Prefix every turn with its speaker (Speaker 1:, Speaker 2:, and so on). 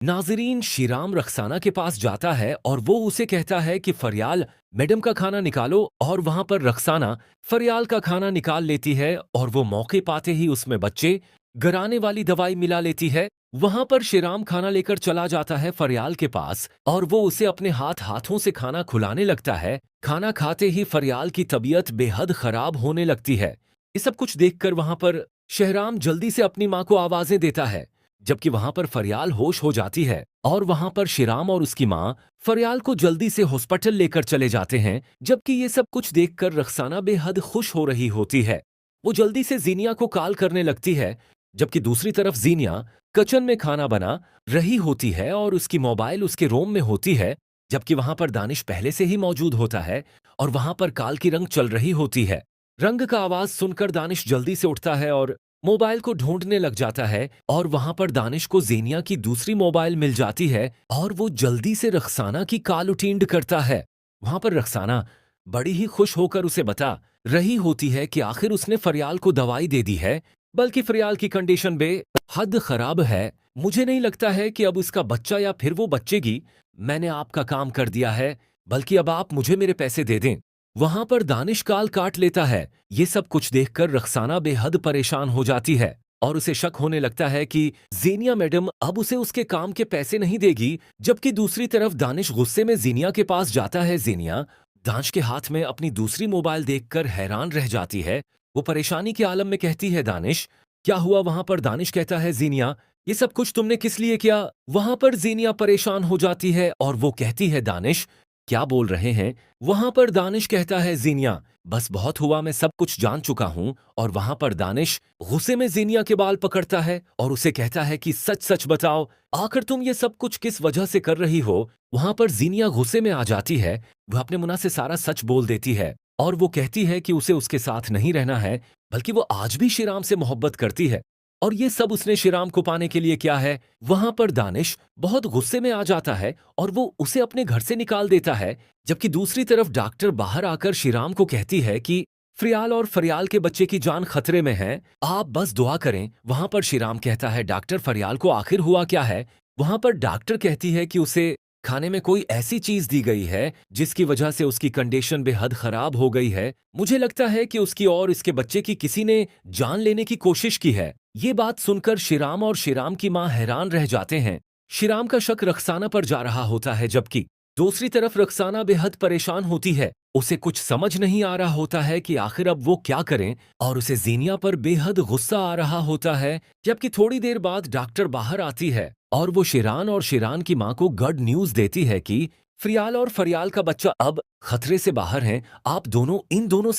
Speaker 1: नाजरीन, शिराम रखसाना के पास जाता है और वो उसे कहता है कि फरियाल, मैडम का खाना निकालो। और वहां पर रखसाना फरियाल का खाना निकाल लेती है और वो मौके पाते ही उसमें बच्चे गराने वाली दवाई मिला लेती है। वहां पर शिराम खाना लेकर चला जाता है फरियाल के पास और वो उसे अपने हाथों से खाना खुलाने लगता है। खाना खाते ही फरियाल की तबीयत बेहद खराब होने लगती है। ये सब कुछ देखकर वहां पर शहराम जल्दी से अपनी माँ को आवाजें देता है, जबकि वहां पर फरियाल होश हो जाती है और वहां पर शिराम और उसकी माँ फरियाल को जल्दी से हॉस्पिटल लेकर चले जाते हैं। जबकि ये सब कुछ देखकर रखसाना बेहद खुश हो रही होती है। वो जल्दी से जीनिया को कॉल करने लगती है, जबकि दूसरी तरफ जीनिया किचन में खाना बना रही होती है और उसकी मोबाइल उसके रूम में होती है। जबकि वहां पर दानिश पहले से ही मौजूद होता है और वहां पर काल की रंग चल रही होती है। रंग का आवाज सुनकर दानिश जल्दी से उठता है और मोबाइल को ढूंढने लग जाता है और वहां पर दानिश को जेनिया की दूसरी मोबाइल मिल जाती है और वो जल्दी से रखसाना की कॉल अटेंड करता है। वहां पर रखसाना बड़ी ही खुश होकर उसे बता रही होती है कि आखिर उसने फरियाल को दवाई दे दी है, बल्कि फरियाल की कंडीशन बेहद खराब है। मुझे नहीं लगता है कि अब उसका बच्चा या फिर वो बच्चेगी। मैंने आपका काम कर दिया है, बल्कि अब आप मुझे मेरे पैसे दे दें। वहां पर दानिश काल काट लेता है। ये सब कुछ देखकर रखसाना बेहद परेशान हो जाती है और उसे शक होने लगता है कि जीनिया मैडम अब उसे उसके काम के पैसे नहीं देगी। जबकि दूसरी तरफ दानिश गुस्से में जीनिया के पास जाता है। जीनिया दानिश के हाथ में अपनी दूसरी मोबाइल देखकर हैरान रह जाती है। वो परेशानी के आलम में कहती है, दानिश क्या हुआ? वहां पर दानिश कहता है, जीनिया ये सब कुछ तुमने किस लिए किया? वहां पर जीनिया परेशान हो जाती है और वो कहती है, दानिश क्या बोल रहे हैं? वहां पर दानिश कहता है, जीनिया बस बहुत हुआ, मैं सब कुछ जान चुका हूं। और वहां पर दानिश गुस्से में जीनिया के बाल पकड़ता है और उसे कहता है कि सच सच बताओ, आखिर तुम ये सब कुछ किस वजह से कर रही हो? वहां पर जीनिया गुस्से में आ जाती है। वह अपने मुंह से सारा सच बोल देती है और वो कहती है कि उसे उसके साथ नहीं रहना है, बल्कि वो आज भी शिराम से मोहब्बत करती है और ये सब उसने शिराम को पाने के लिए किया है। वहां पर दानिश बहुत गुस्से में आ जाता है और वो उसे अपने घर से निकाल देता है। जबकि दूसरी तरफ डॉक्टर बाहर आकर शिराम को कहती है कि फ्रियाल और फरियाल के बच्चे की जान खतरे में है, आप बस दुआ करें। वहां पर शिराम कहता है, डॉक्टर फरियाल को आखिर हुआ क्या है? वहां पर डॉक्टर कहती है कि उसे खाने में कोई ऐसी चीज दी गई है जिसकी वजह से उसकी कंडीशन बेहद खराब हो गई है। मुझे लगता है कि उसकी और इसके बच्चे की किसी ने जान लेने की कोशिश की है। ये बात सुनकर शिराम और शिराम की मां हैरान रह जाते हैं। शिराम का शक रखसाना पर जा रहा होता है, जबकि दूसरी तरफ रखसाना बेहद परेशान होती है। उसे कुछ समझ नहीं आ रहा होता है कि आखिर अब वो क्या करें और उसे जीनिया पर बेहद गुस्सा आ रहा होता है। जबकि थोड़ी देर बाद डॉक्टर बाहर आती है और वो शिरान और शिरान की मां को गुड न्यूज देती है कि फ्रियाल और फरियाल का बच्चा अब खतरे से बाहर है। आप दोनों इन दोनों से